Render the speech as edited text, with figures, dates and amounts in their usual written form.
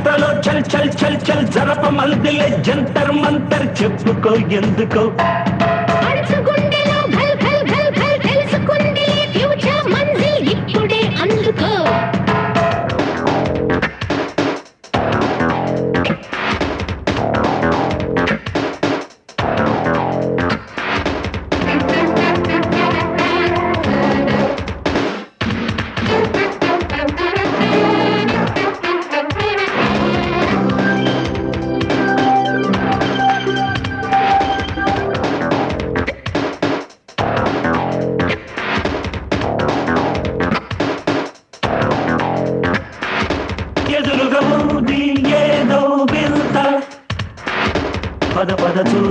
జాతరలో చల్ చల్ చల్ చల్ జరప మందిలే జంతర్ మంతర్ చెప్పుకో ఎందుకో గుండెలో ఘల్ ఘల్ ఘల్ ఘల్ తెలుసుకుంది ఫ్యూచర్ మంజిల్ ఇప్పుడే అందుకో ఎదురుగా ఉంది ఏదో వింత పద పద చూ